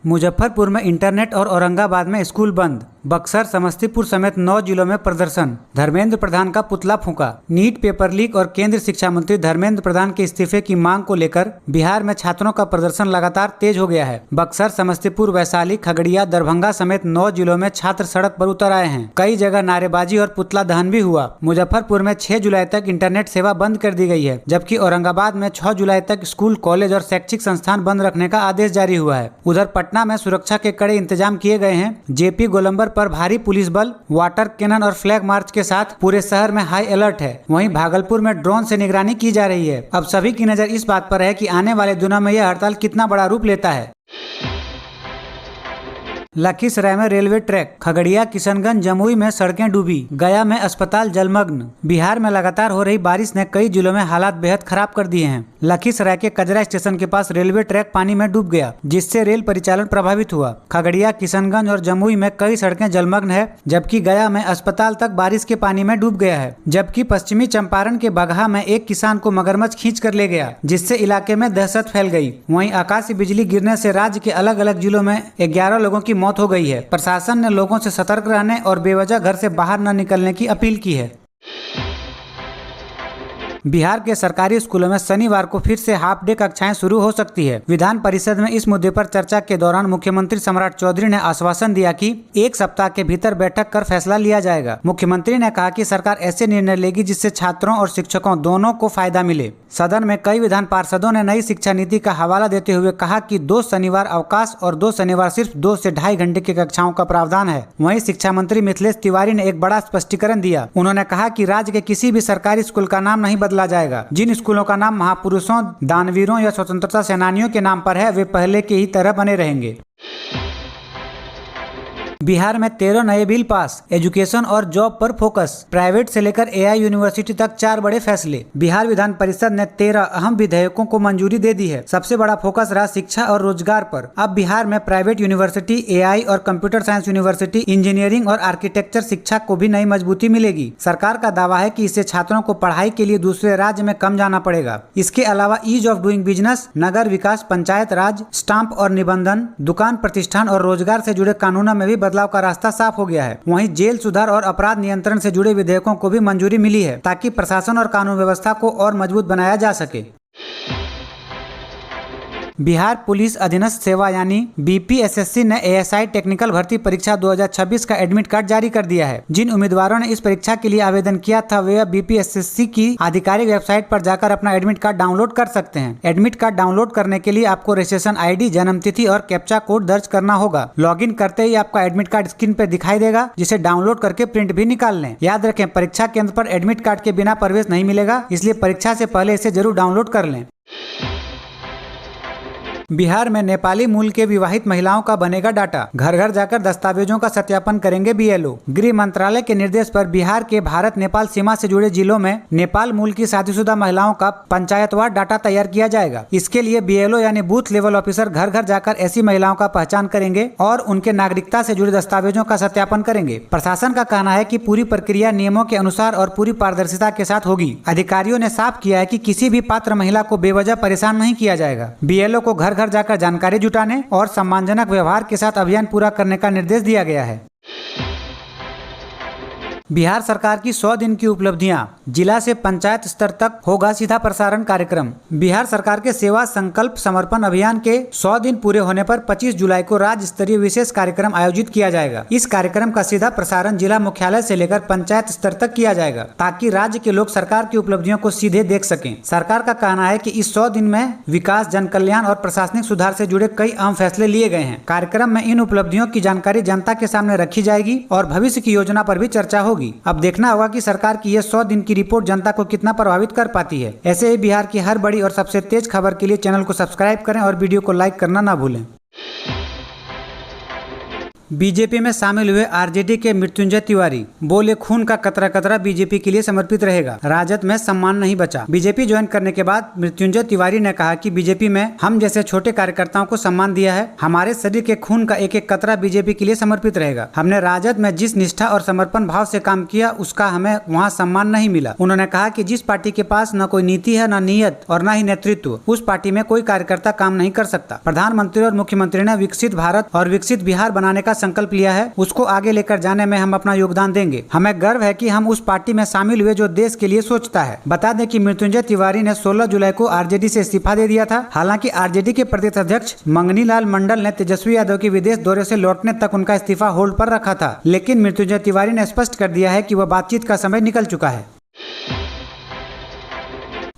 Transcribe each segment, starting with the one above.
मुजफ्फरपुर में इंटरनेट और औरंगाबाद में स्कूल बंद। बक्सर, समस्तीपुर समेत 9 जिलों में प्रदर्शन। धर्मेंद्र प्रधान का पुतला फूंका। नीट पेपर लीक और केंद्रीय शिक्षा मंत्री धर्मेंद्र प्रधान के इस्तीफे की मांग को लेकर बिहार में छात्रों का प्रदर्शन लगातार तेज हो गया है। बक्सर, समस्तीपुर, वैशाली, खगड़िया, दरभंगा समेत 9 जिलों में छात्र सड़क पर उतर आए हैं। कई जगह नारेबाजी और पुतला दहन भी हुआ। मुजफ्फरपुर में 6 जुलाई तक इंटरनेट सेवा बंद कर दी गई है, जबकि औरंगाबाद में 6 जुलाई तक स्कूल, कॉलेज और शैक्षिक संस्थान बंद रखने का आदेश जारी हुआ है। उधर पटना में सुरक्षा के कड़े इंतजाम किए गए हैं। जेपी गोलंबर पर भारी पुलिस बल, वाटर कैनन और फ्लैग मार्च के साथ पूरे शहर में हाई अलर्ट है। वहीं भागलपुर में ड्रोन से निगरानी की जा रही है। अब सभी की नजर इस बात पर है कि आने वाले दिनों में यह हड़ताल कितना बड़ा रूप लेता है। लखीसराय में रेलवे ट्रैक, खगड़िया, किशनगंज, जमुई में सड़कें डूबी, गया में अस्पताल जलमग्न। बिहार में लगातार हो रही बारिश ने कई जिलों में हालात बेहद खराब कर दिए हैं। लखीसराय के कजरा स्टेशन के पास रेलवे ट्रैक पानी में डूब गया, जिससे रेल परिचालन प्रभावित हुआ। खगड़िया, किशनगंज और जमुई में कई सड़कें जलमग्न है, जबकि गया में अस्पताल तक बारिश के पानी में डूब गया है। जबकि पश्चिमी चंपारण के बगहा में एक किसान को मगरमच्छ खींच कर ले गया, जिससे इलाके में दहशत फैल गई। वहीं आकाशीय बिजली गिरने से राज्य के अलग अलग जिलों में 11 लोगों की मौत हो गई है। प्रशासन ने लोगों से सतर्क रहने और बेवजह घर से बाहर न निकलने की अपील की है। बिहार के सरकारी स्कूलों में शनिवार को फिर से हाफ डे कक्षाएं शुरू हो सकती है। विधान परिषद में इस मुद्दे पर चर्चा के दौरान मुख्यमंत्री सम्राट चौधरी ने आश्वासन दिया कि 1 सप्ताह के भीतर बैठक कर फैसला लिया जाएगा। मुख्यमंत्री ने कहा कि सरकार ऐसे निर्णय लेगी जिससे छात्रों और शिक्षकों दोनों को फायदा मिले। सदन में कई विधान पार्षदों ने नई शिक्षा नीति का हवाला देते हुए कहा कि 2 शनिवार अवकाश और 2 शनिवार सिर्फ 2 से ढाई घंटे की कक्षाओं का प्रावधान है। वहीं शिक्षा मंत्री मिथिलेश तिवारी ने एक बड़ा स्पष्टीकरण दिया। उन्होंने कहा कि राज्य के किसी भी सरकारी स्कूल का नाम नहीं बदला जाएगा। जिन स्कूलों का नाम महापुरुषों, दानवीरों या स्वतंत्रता सेनानियों के नाम पर है, वे पहले के ही तरह बने रहेंगे। बिहार में 13 नए बिल पास। एजुकेशन और जॉब पर फोकस। प्राइवेट से लेकर AI यूनिवर्सिटी तक 4 बड़े फैसले। बिहार विधान परिषद ने 13 अहम विधेयकों को मंजूरी दे दी है। सबसे बड़ा फोकस रहा शिक्षा और रोजगार पर। अब बिहार में प्राइवेट यूनिवर्सिटी, AI और कंप्यूटर साइंस यूनिवर्सिटी, इंजीनियरिंग और आर्किटेक्चर शिक्षा को भी नई मजबूती मिलेगी। सरकार का दावा है कि इससे छात्रों को पढ़ाई के लिए दूसरे राज्य में कम जाना पड़ेगा। इसके अलावा ईज ऑफ डूइंग बिजनेस, नगर विकास, पंचायत राज, स्टाम्प और निबंधन, दुकान प्रतिष्ठान और रोजगार से जुड़े कानूनों में भी बदलाव का रास्ता साफ हो गया है। वहीं जेल सुधार और अपराध नियंत्रण से जुड़े विधेयकों को भी मंजूरी मिली है, ताकि प्रशासन और कानून व्यवस्था को और मजबूत बनाया जा सके। बिहार पुलिस अधीनस्थ सेवा यानी BPSSC ने ASI टेक्निकल भर्ती परीक्षा 2026 का एडमिट कार्ड जारी कर दिया है। जिन उम्मीदवारों ने इस परीक्षा के लिए आवेदन किया था, वे अब BPSSC की आधिकारिक वेबसाइट पर जाकर अपना एडमिट कार्ड डाउनलोड कर सकते हैं। एडमिट कार्ड डाउनलोड करने के लिए आपको रजिस्ट्रेशन ID, जन्मतिथि और कैप्चा कोड दर्ज करना होगा। लॉगिन करते ही आपका एडमिट कार्ड स्क्रीन पर दिखाई देगा, जिसे डाउनलोड करके प्रिंट भी निकाल लें। याद रखें, परीक्षा केंद्र पर एडमिट कार्ड के बिना प्रवेश नहीं मिलेगा, इसलिए परीक्षा से पहले इसे जरूर डाउनलोड कर लें। बिहार में नेपाली मूल के विवाहित महिलाओं का बनेगा डाटा। घर घर जाकर दस्तावेजों का सत्यापन करेंगे BLO। गृह मंत्रालय के निर्देश पर बिहार के भारत नेपाल सीमा से जुड़े जिलों में नेपाल मूल की शादीशुदा महिलाओं का पंचायतवार डाटा तैयार किया जाएगा। इसके लिए BLO यानी बूथ लेवल ऑफिसर घर घर जाकर ऐसी महिलाओं का पहचान करेंगे और उनके नागरिकता से जुड़े दस्तावेजों का सत्यापन करेंगे। प्रशासन का कहना है कि पूरी प्रक्रिया नियमों के अनुसार और पूरी पारदर्शिता के साथ होगी। अधिकारियों ने साफ किया है कि किसी भी पात्र महिला को बेवजह परेशान नहीं किया जाएगा। BLO को घर घर जाकर जानकारी जुटाने और सम्मानजनक व्यवहार के साथ अभियान पूरा करने का निर्देश दिया गया है। बिहार सरकार की 100 दिन की उपलब्धियां। जिला से पंचायत स्तर तक होगा सीधा प्रसारण कार्यक्रम। बिहार सरकार के सेवा संकल्प समर्पण अभियान के 100 दिन पूरे होने पर 25 जुलाई को राज्य स्तरीय विशेष कार्यक्रम आयोजित किया जाएगा। इस कार्यक्रम का सीधा प्रसारण जिला मुख्यालय से लेकर पंचायत स्तर तक किया जाएगा, ताकि राज्य के लोग सरकार की उपलब्धियों को सीधे देख सकें। सरकार का कहना है कि इस 100 दिन में विकास, जन कल्याण और प्रशासनिक सुधार से जुड़े कई अहम फैसले लिए गए हैं। कार्यक्रम में इन उपलब्धियों की जानकारी जनता के सामने रखी जाएगी और भविष्य की योजना पर भी चर्चा होगी। अब देखना होगा कि सरकार की यह 100 दिन की रिपोर्ट जनता को कितना प्रभावित कर पाती है। ऐसे ही बिहार की हर बड़ी और सबसे तेज खबर के लिए चैनल को सब्सक्राइब करें और वीडियो को लाइक करना ना भूलें। बीजेपी में शामिल हुए आरजेडी के मृत्युंजय तिवारी बोले, खून का कतरा कतरा बीजेपी के लिए समर्पित रहेगा, राजद में सम्मान नहीं बचा। बीजेपी ज्वाइन करने के बाद मृत्युंजय तिवारी ने कहा कि बीजेपी में हम जैसे छोटे कार्यकर्ताओं को सम्मान दिया है, हमारे शरीर के खून का एक एक कतरा बीजेपी के लिए समर्पित रहेगा। हमने राजद में जिस निष्ठा और समर्पण भाव से काम किया उसका हमें वहाँ सम्मान नहीं मिला। उन्होंने कहा कि जिस पार्टी के पास न कोई नीति है, न नीयत और न ही नेतृत्व, उस पार्टी में कोई कार्यकर्ता काम नहीं कर सकता। प्रधानमंत्री और मुख्यमंत्री ने विकसित भारत और विकसित बिहार बनाने का संकल्प लिया है, उसको आगे लेकर जाने में हम अपना योगदान देंगे। हमें गर्व है कि हम उस पार्टी में शामिल हुए जो देश के लिए सोचता है। बता दें कि मृत्युंजय तिवारी ने 16 जुलाई को आरजेडी से इस्तीफा दे दिया था। हालांकि आरजेडी के प्रदेश अध्यक्ष मंगनी लाल मंडल ने तेजस्वी यादव के विदेश दौरे से लौटने तक उनका इस्तीफा होल्ड पर रखा था, लेकिन मृत्युंजय तिवारी ने स्पष्ट कर दिया है कि वह बातचीत का समय निकल चुका है।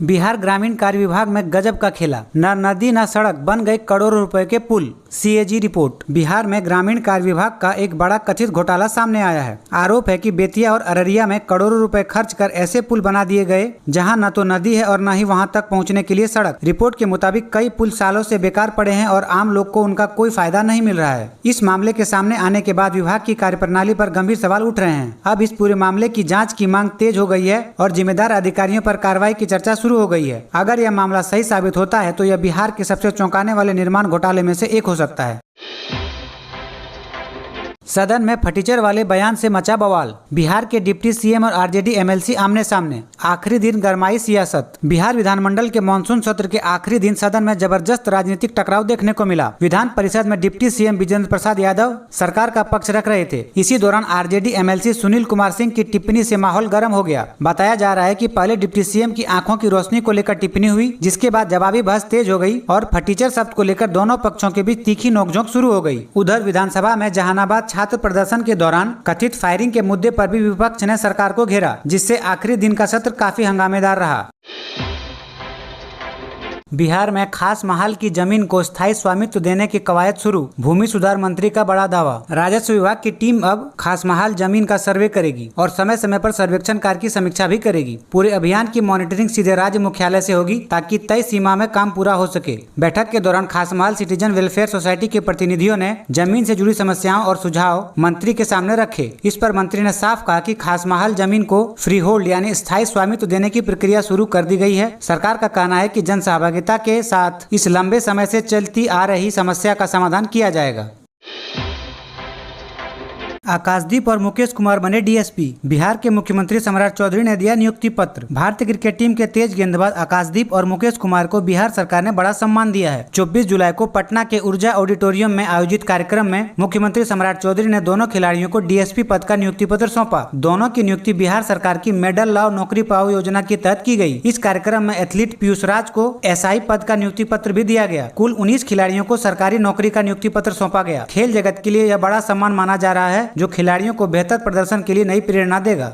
बिहार ग्रामीण कार्य विभाग में गजब का खेला, न नदी न सड़क, बन गए करोड़ों रुपए के पुल। CAG report. बिहार में ग्रामीण कार्य विभाग का एक बड़ा कथित घोटाला सामने आया है। आरोप है कि बेतिया और अररिया में करोड़ों रुपए खर्च कर ऐसे पुल बना दिए गए जहां न तो नदी है और न ही वहां तक पहुंचने के लिए सड़क। रिपोर्ट के मुताबिक कई पुल सालों से बेकार पड़े हैं और आम लोग को उनका कोई फायदा नहीं मिल रहा है। इस मामले के सामने आने के बाद विभाग की कार्यप्रणाली पर गंभीर सवाल उठ रहे हैं। अब इस पूरे मामले की जाँच की मांग तेज हो गई है और जिम्मेदार अधिकारियों पर कार्रवाई की चर्चा शुरू हो गई है। अगर यह मामला सही साबित होता है तो यह बिहार के सबसे चौंकाने वाले निर्माण घोटाले में से एक हो सकता है। सदन में फटीचर वाले बयान से मचा बवाल। बिहार के डिप्टी सीएम और आरजेडी एमएलसी आमने सामने। आखिरी दिन गरमाई सियासत। बिहार विधानमंडल के मानसून सत्र के आखिरी दिन सदन में जबरदस्त राजनीतिक टकराव देखने को मिला। विधान परिषद में डिप्टी सीएम विजेंद्र प्रसाद यादव सरकार का पक्ष रख रहे थे। इसी दौरान आरजेडी एमएलसी सुनील कुमार सिंह की टिप्पणी से माहौल गर्म हो गया। बताया जा रहा है कि पहले डिप्टी सीएम की आंखों की रोशनी को लेकर टिप्पणी हुई, जिसके बाद जवाबी बहस तेज हो गई और फटीचर शब्द को लेकर दोनों पक्षों के बीच तीखी नोकझोंक शुरू हो गई। उधर विधानसभा में जहानाबाद छात्र प्रदर्शन के दौरान कथित फायरिंग के मुद्दे पर भी विपक्ष ने सरकार को घेरा, जिससे आखिरी दिन का सत्र काफी हंगामेदार रहा। बिहार में खास महाल की जमीन को स्थायी स्वामित्व देने की कवायद शुरू। भूमि सुधार मंत्री का बड़ा दावा। राजस्व विभाग की टीम अब खास महाल जमीन का सर्वे करेगी और समय समय पर सर्वेक्षण कार्य की समीक्षा भी करेगी। पूरे अभियान की मॉनिटरिंग सीधे राज्य मुख्यालय से होगी ताकि तय सीमा में काम पूरा हो सके। बैठक के दौरान खास महाल सिटीजन वेलफेयर सोसाइटी के प्रतिनिधियों ने जमीन से जुड़ी समस्याओं और सुझाव मंत्री के सामने रखे। इस पर मंत्री ने साफ कहा कि खास महाल जमीन को फ्री होल्ड यानी स्थायी स्वामित्व देने की प्रक्रिया शुरू कर दी गई है। सरकार का कहना है कि जन सहभागिता के साथ इस लंबे समय से चलती आ रही समस्या का समाधान किया जाएगा। आकाशदीप और मुकेश कुमार बने डीएसपी। बिहार के मुख्यमंत्री सम्राट चौधरी ने दिया नियुक्ति पत्र। भारतीय क्रिकेट टीम के तेज गेंदबाज आकाशदीप और मुकेश कुमार को बिहार सरकार ने बड़ा सम्मान दिया है। 24 जुलाई को पटना के ऊर्जा ऑडिटोरियम में आयोजित कार्यक्रम में मुख्यमंत्री सम्राट चौधरी ने दोनों खिलाड़ियों को डीएसपी पद का नियुक्ति पत्र सौंपा। दोनों की नियुक्ति बिहार सरकार की मेडल लाओ नौकरी पाओ योजना के तहत की गई। इस कार्यक्रम में एथलीट पीयूष राज को एसआई पद का नियुक्ति पत्र भी दिया गया। कुल 19 खिलाड़ियों को सरकारी नौकरी का नियुक्ति पत्र सौंपा गया। खेल जगत के लिए यह बड़ा सम्मान माना जा रहा है, जो खिलाड़ियों को बेहतर प्रदर्शन के लिए नई प्रेरणा देगा।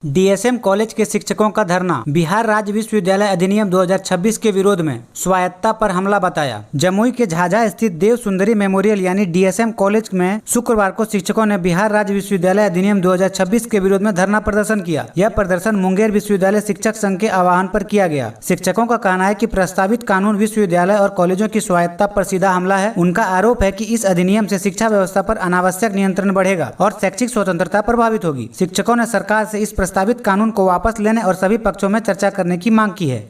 डीएसएम कॉलेज के शिक्षकों का धरना। बिहार राज्य विश्वविद्यालय अधिनियम 2026 के विरोध में स्वायत्तता पर हमला बताया। जमुई के झाझा स्थित देव सुंदरी मेमोरियल यानी डीएसएम कॉलेज में शुक्रवार को शिक्षकों ने बिहार राज्य विश्वविद्यालय अधिनियम 2026 के विरोध में धरना प्रदर्शन किया। यह प्रदर्शन मुंगेर विश्वविद्यालय शिक्षक संघ के आह्वान पर किया गया। शिक्षकों का कहना है कि प्रस्तावित कानून विश्वविद्यालय और कॉलेजों की स्वायत्तता पर सीधा हमला है। उनका आरोप है कि इस अधिनियम से शिक्षा व्यवस्था पर अनावश्यक नियंत्रण बढ़ेगा और शैक्षिक स्वतंत्रता प्रभावित होगी। शिक्षकों ने सरकार से इस प्रस्तावित कानून को वापस लेने और सभी पक्षों में चर्चा करने की मांग की है।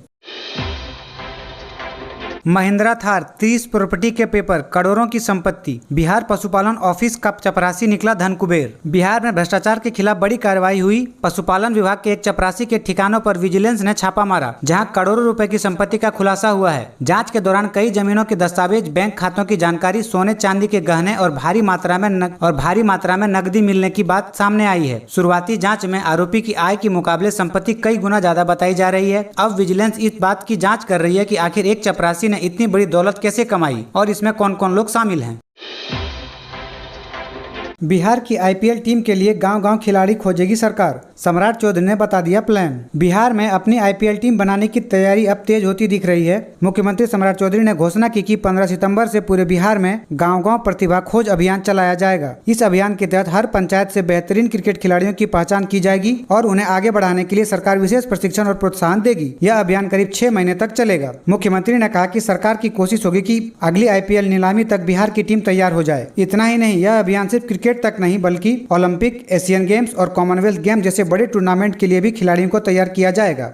महिंद्रा थार 30 प्रॉपर्टी के पेपर, करोड़ों की संपत्ति। बिहार पशुपालन ऑफिस का चपरासी निकला धन कुबेर। बिहार में भ्रष्टाचार के खिलाफ बड़ी कार्रवाई हुई। पशुपालन विभाग के एक चपरासी के ठिकानों पर विजिलेंस ने छापा मारा, जहां करोड़ों रुपए की संपत्ति का खुलासा हुआ है। जांच के दौरान कई जमीनों के दस्तावेज, बैंक खातों की जानकारी, सोने चांदी के गहने और भारी मात्रा में नकदी मिलने की बात सामने आई है। शुरुआती जाँच में आरोपी की आय के मुकाबले संपत्ति कई गुना ज्यादा बताई जा रही है। अब विजिलेंस इस बात की जाँच कर रही है कि आखिर एक चपरासी ने इतनी बड़ी दौलत कैसे कमाई और इसमें कौन कौन लोग शामिल हैं। बिहार की आईपीएल टीम के लिए गांव-गांव खिलाड़ी खोजेगी सरकार। सम्राट चौधरी ने बता दिया प्लान। बिहार में अपनी आईपीएल टीम बनाने की तैयारी अब तेज होती दिख रही है। मुख्यमंत्री सम्राट चौधरी ने घोषणा की कि 15 सितंबर से पूरे बिहार में गांव-गांव प्रतिभा खोज अभियान चलाया जाएगा। इस अभियान के तहत हर पंचायत से बेहतरीन क्रिकेट खिलाड़ियों की पहचान की जाएगी और उन्हें आगे बढ़ाने के लिए सरकार विशेष प्रशिक्षण और प्रोत्साहन देगी। यह अभियान करीब 6 महीने तक चलेगा। मुख्यमंत्री ने कहा कि सरकार की कोशिश होगी कि अगली आईपीएल नीलामी तक बिहार की टीम तैयार हो जाए। इतना ही नहीं, यह अभियान सिर्फ क्रिकेट तक नहीं बल्कि ओलंपिक, एशियन गेम्स और कॉमनवेल्थ गेम जैसे बड़े टूर्नामेंट के लिए भी खिलाड़ियों को तैयार किया जाएगा।